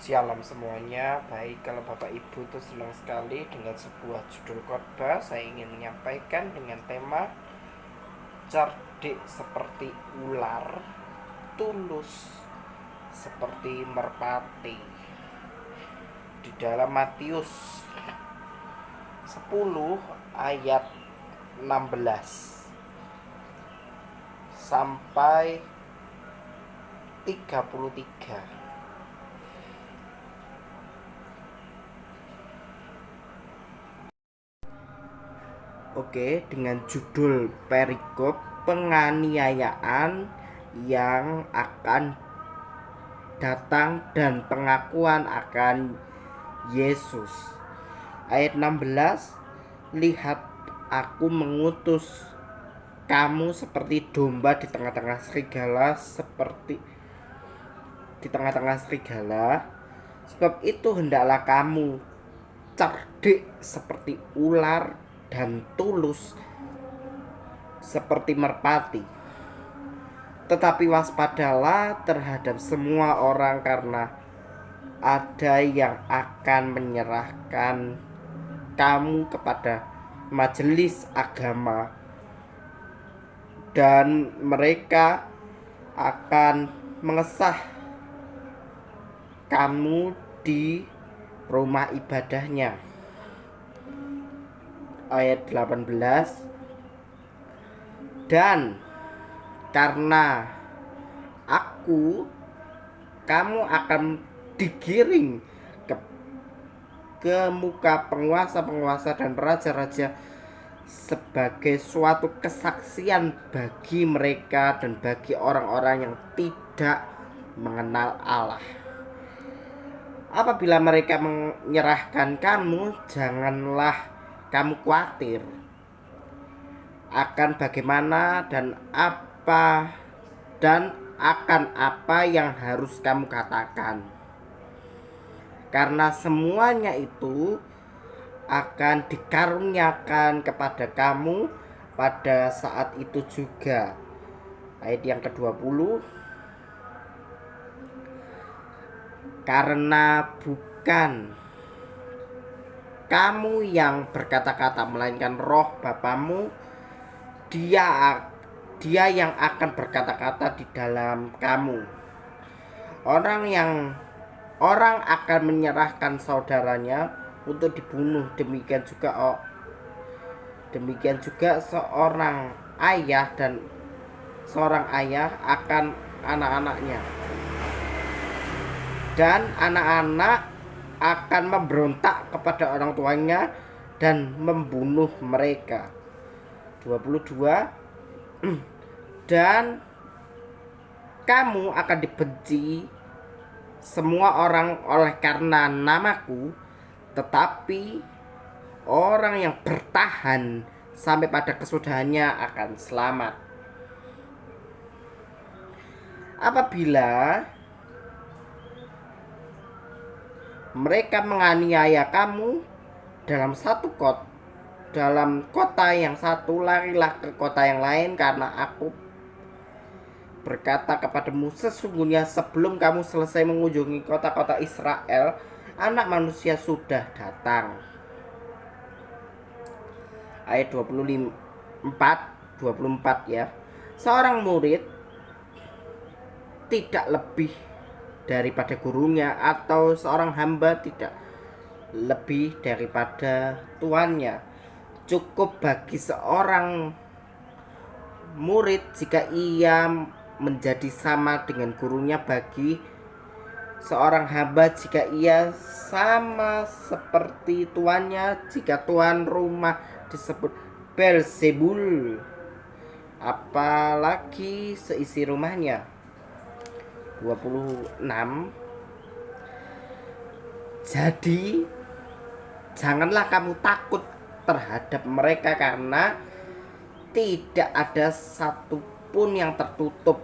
Shalom semuanya. Baik, kalau Bapak Ibu itu senang sekali dengan sebuah judul khotbah, saya ingin menyampaikan dengan tema cerdik seperti ular, tulus seperti merpati. Di dalam Matius 10 ayat 16 sampai 33. Oke, dengan judul perikop penganiayaan yang akan datang dan pengakuan akan Yesus. Ayat 16, lihat aku mengutus kamu seperti domba di tengah-tengah serigala. Sebab itu hendaklah kamu cerdik seperti ular dan tulus seperti merpati. Tetapi waspadalah terhadap semua orang, karena ada yang akan menyerahkan kamu kepada majelis agama, dan mereka akan mengesah kamu di rumah ibadahnya. Ayat 18, dan karena aku, kamu akan digiring ke muka penguasa-penguasa dan raja-raja sebagai suatu kesaksian bagi mereka dan bagi orang-orang yang tidak mengenal Allah. Apabila mereka menyerahkan kamu, janganlah kamu khawatir akan bagaimana dan akan apa yang harus kamu katakan, karena semuanya itu akan dikaruniakan kepada kamu pada saat itu juga. Ayat yang ke-20, karena bukan kamu yang berkata-kata, melainkan Roh Bapamu, dia yang akan berkata-kata di dalam kamu. Orang akan menyerahkan saudaranya untuk dibunuh, demikian juga seorang ayah akan anak-anaknya, dan anak-anak akan memberontak kepada orang tuanya dan membunuh mereka. 22, dan kamu akan dibenci semua orang oleh karena namaku, tetapi orang yang bertahan sampai pada kesudahannya akan selamat. Apabila mereka menganiaya kamu dalam kota yang satu, larilah ke kota yang lain, karena aku berkata kepadamu, sesungguhnya sebelum kamu selesai mengunjungi kota-kota Israel, Anak Manusia sudah datang. Ayat 24 ya. Seorang murid tidak lebih daripada gurunya, atau seorang hamba tidak lebih daripada tuannya. Cukup bagi seorang murid jika ia menjadi sama dengan gurunya, bagi seorang hamba jika ia sama seperti tuannya. Jika tuan rumah disebut Beelzebul, apalagi seisi rumahnya. 26, jadi janganlah kamu takut terhadap mereka, karena tidak ada satupun yang tertutup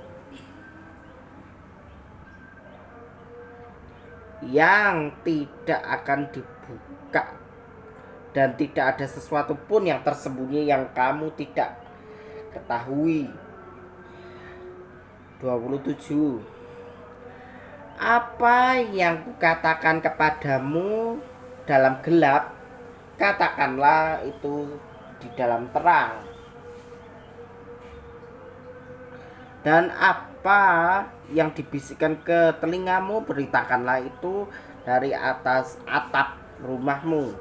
yang tidak akan dibuka, dan tidak ada sesuatu pun yang tersembunyi yang kamu tidak ketahui. 27, Apa yang kukatakan kepadamu dalam gelap, katakanlah itu di dalam terang. Dan apa yang dibisikkan ke telingamu, beritakanlah itu dari atas atap rumahmu.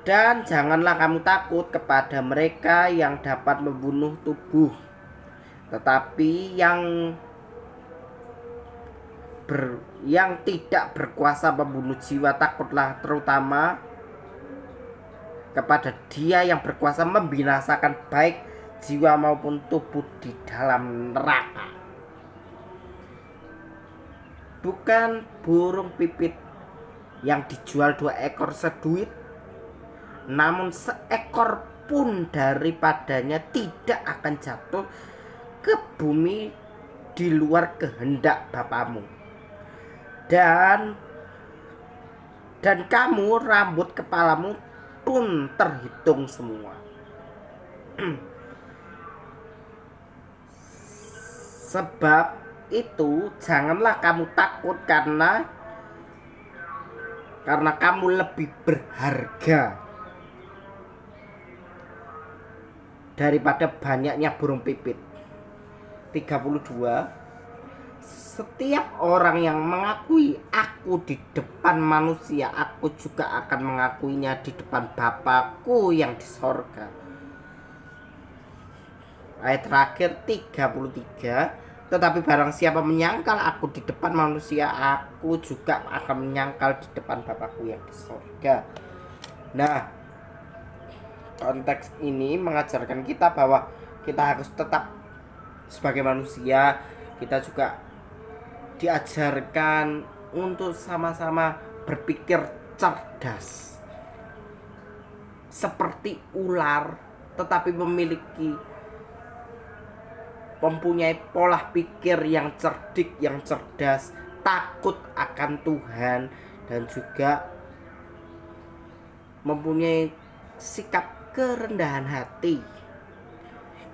Dan janganlah kamu takut kepada mereka yang dapat membunuh tubuh, tetapi yang tidak berkuasa membunuh jiwa. Takutlah terutama kepada Dia yang berkuasa membinasakan baik jiwa maupun tubuh di dalam neraka. Bukan burung pipit yang dijual 2 ekor seduit, namun seekor pun daripadanya tidak akan jatuh ke bumi di luar kehendak Bapamu. Dan kamu, rambut kepalamu pun terhitung semua. Sebab itu janganlah kamu takut, karena kamu lebih berharga daripada banyaknya burung pipit. 32. Setiap orang yang mengakui aku di depan manusia, aku juga akan mengakuinya di depan Bapa-Ku yang di sorga. Ayat terakhir 33. Tetapi barang siapa menyangkal aku di depan manusia, aku juga akan menyangkal di depan Bapa-Ku yang di sorga. Nah, konteks ini mengajarkan kita bahwa kita harus tetap sebagai manusia. Kita juga diajarkan untuk sama-sama berpikir cerdas seperti ular, tetapi mempunyai pola pikir yang cerdik, yang cerdas, takut akan Tuhan, dan juga mempunyai sikap kerendahan hati.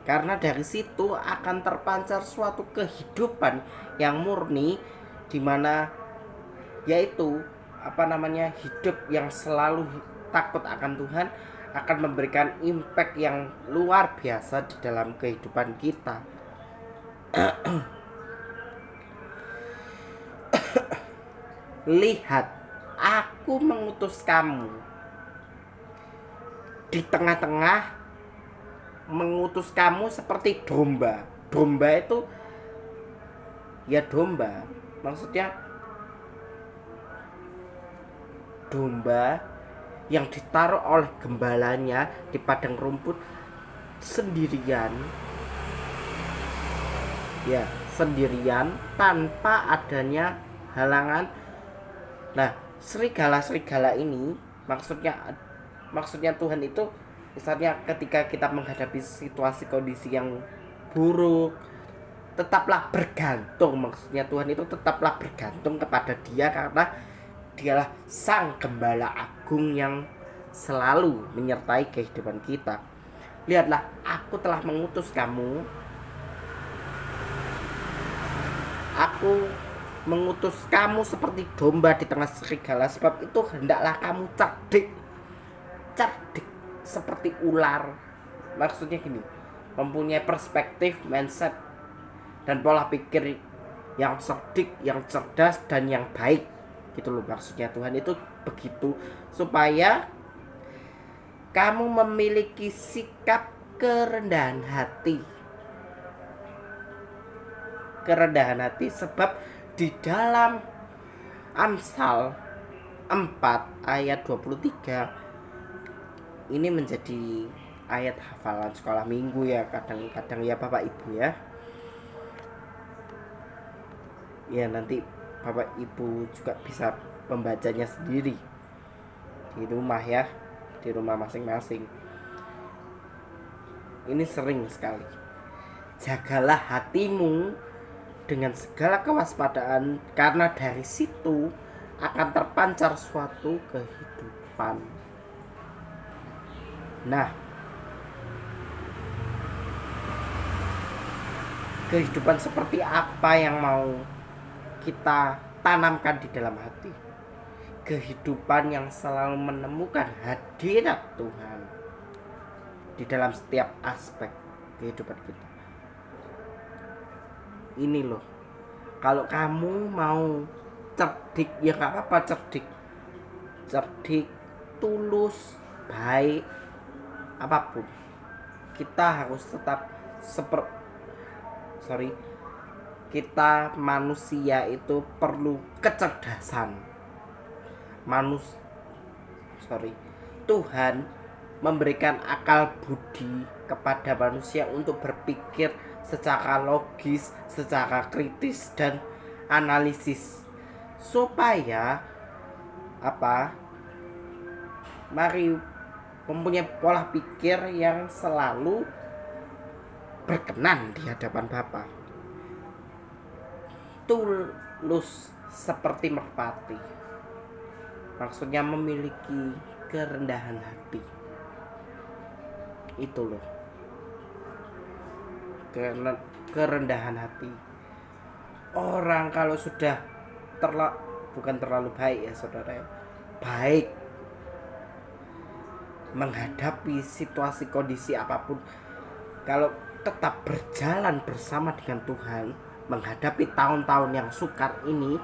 Karena dari situ akan terpancar suatu kehidupan yang murni, dimana yaitu hidup yang selalu takut akan Tuhan akan memberikan impact yang luar biasa di dalam kehidupan kita. Lihat, aku mengutus kamu di tengah-tengah, mengutus kamu seperti domba. Domba itu ya domba, maksudnya domba yang ditaruh oleh gembalanya di padang rumput sendirian, ya sendirian, tanpa adanya halangan. Nah, serigala-serigala ini maksudnya Tuhan itu, misalnya ketika kita menghadapi situasi kondisi yang buruk, tetaplah bergantung. Maksudnya Tuhan itu tetaplah bergantung kepada Dia, karena Dialah Sang Gembala Agung yang selalu menyertai kehidupan kita. Lihatlah, aku telah mengutus kamu. Aku mengutus kamu seperti domba di tengah serigala. Sebab itu hendaklah kamu cerdik seperti ular. Maksudnya gini, mempunyai perspektif, mindset, dan pola pikir yang cerdik, yang cerdas, dan yang baik. Gitu loh maksudnya Tuhan itu begitu, supaya kamu memiliki sikap kerendahan hati. Kerendahan hati, sebab di dalam Amsal 4 ayat 23 ini menjadi ayat hafalan sekolah minggu ya, kadang-kadang ya Bapak Ibu ya. Ya nanti Bapak Ibu juga bisa membacanya sendiri di rumah ya, di rumah masing-masing. Ini sering sekali. Jagalah hatimu dengan segala kewaspadaan, karena dari situ akan terpancar suatu kehidupan. Nah, kehidupan seperti apa yang mau kita tanamkan di dalam hati. Kehidupan yang selalu menemukan hadirat Tuhan di dalam setiap aspek kehidupan kita. Ini loh, kalau kamu mau cerdik, ya gak apa-apa cerdik, tulus, baik, apapun, kita harus tetap kita manusia itu perlu kecerdasan. Tuhan memberikan akal budi kepada manusia untuk berpikir secara logis, secara kritis dan analisis, supaya mari mempunyai pola pikir yang selalu berkenan di hadapan Bapa. Tulus seperti merpati, maksudnya memiliki kerendahan hati. Itu loh, kerendahan hati. Orang kalau sudah bukan terlalu baik ya saudara, baik menghadapi situasi kondisi apapun, kalau tetap berjalan bersama dengan Tuhan, menghadapi tahun-tahun yang sukar ini,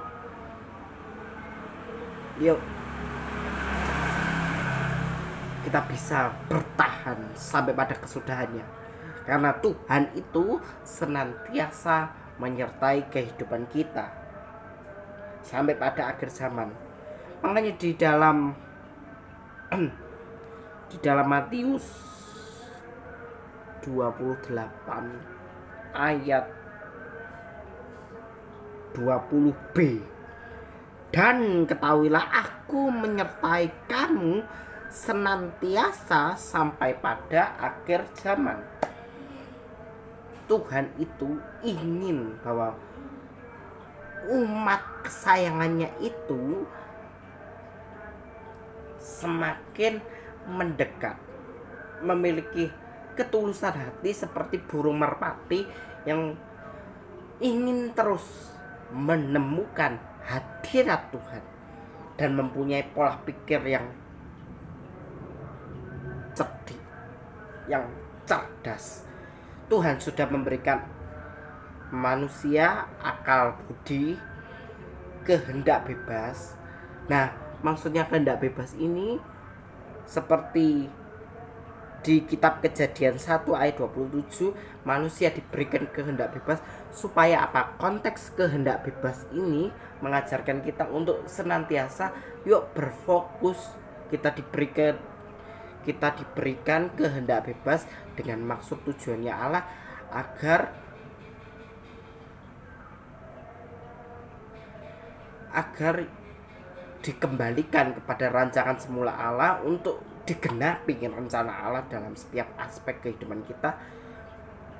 yuk kita bisa bertahan sampai pada kesudahannya, karena Tuhan itu senantiasa menyertai kehidupan kita sampai pada akhir zaman. Makanya di dalam Matius 28 ayat 20b, dan ketahuilah aku menyertai kamu senantiasa sampai pada akhir zaman. Tuhan itu ingin bahwa umat kesayangannya itu semakin mendekat, memiliki ketulusan hati seperti burung merpati yang ingin terus menemukan hadirat Tuhan dan mempunyai pola pikir yang cerdik, yang cerdas. Tuhan sudah memberikan manusia akal budi, kehendak bebas. Nah, maksudnya kehendak bebas ini seperti di kitab Kejadian 1 ayat 27, manusia diberikan kehendak bebas supaya apa? Konteks kehendak bebas ini mengajarkan kita untuk senantiasa yuk berfokus. Kita diberikan kehendak bebas dengan maksud tujuannya Allah agar dikembalikan kepada rancangan semula Allah untuk digenapi rencana Allah dalam setiap aspek kehidupan kita,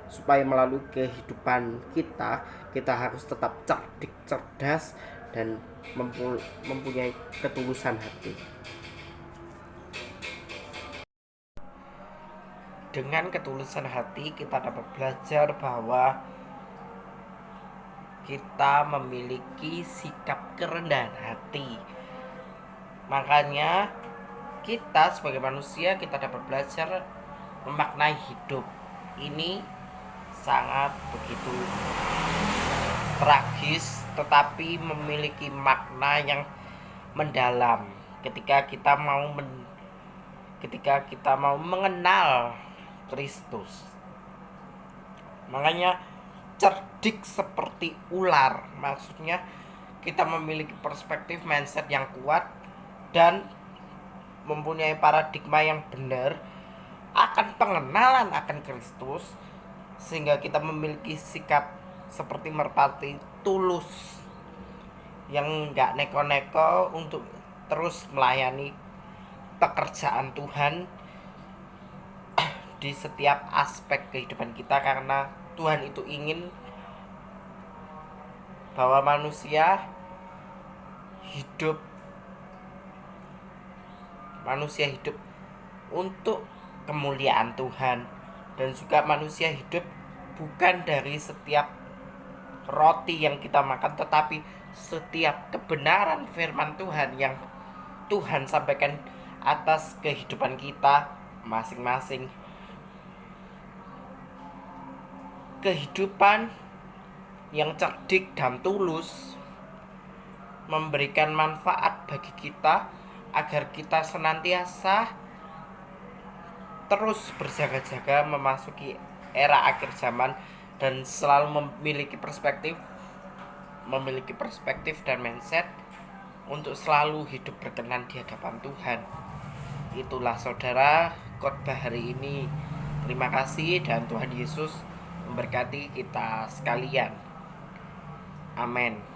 supaya melalui kehidupan kita harus tetap cerdik, cerdas, dan mempunyai ketulusan hati. Dengan ketulusan hati kita dapat belajar bahwa kita memiliki sikap kerendahan hati. Makanya kita sebagai manusia kita dapat belajar memaknai hidup. Ini sangat begitu tragis tetapi memiliki makna yang mendalam ketika kita mau mengenal Kristus. Makanya cerdik seperti ular, maksudnya kita memiliki perspektif mindset yang kuat dan mempunyai paradigma yang benar akan pengenalan akan Kristus, sehingga kita memiliki sikap seperti merpati, tulus, yang gak neko-neko untuk terus melayani pekerjaan Tuhan di setiap aspek kehidupan kita, karena Tuhan itu ingin bahwa manusia hidup untuk kemuliaan Tuhan, dan juga manusia hidup bukan dari setiap roti yang kita makan, tetapi setiap kebenaran firman Tuhan yang Tuhan sampaikan atas kehidupan kita masing-masing. Kehidupan yang cerdik dan tulus memberikan manfaat bagi kita agar kita senantiasa terus berjaga-jaga memasuki era akhir zaman dan selalu memiliki perspektif dan mindset untuk selalu hidup berkenan di hadapan Tuhan. Itulah saudara khotbah hari ini. Terima kasih dan Tuhan Yesus memberkati kita sekalian. Amin.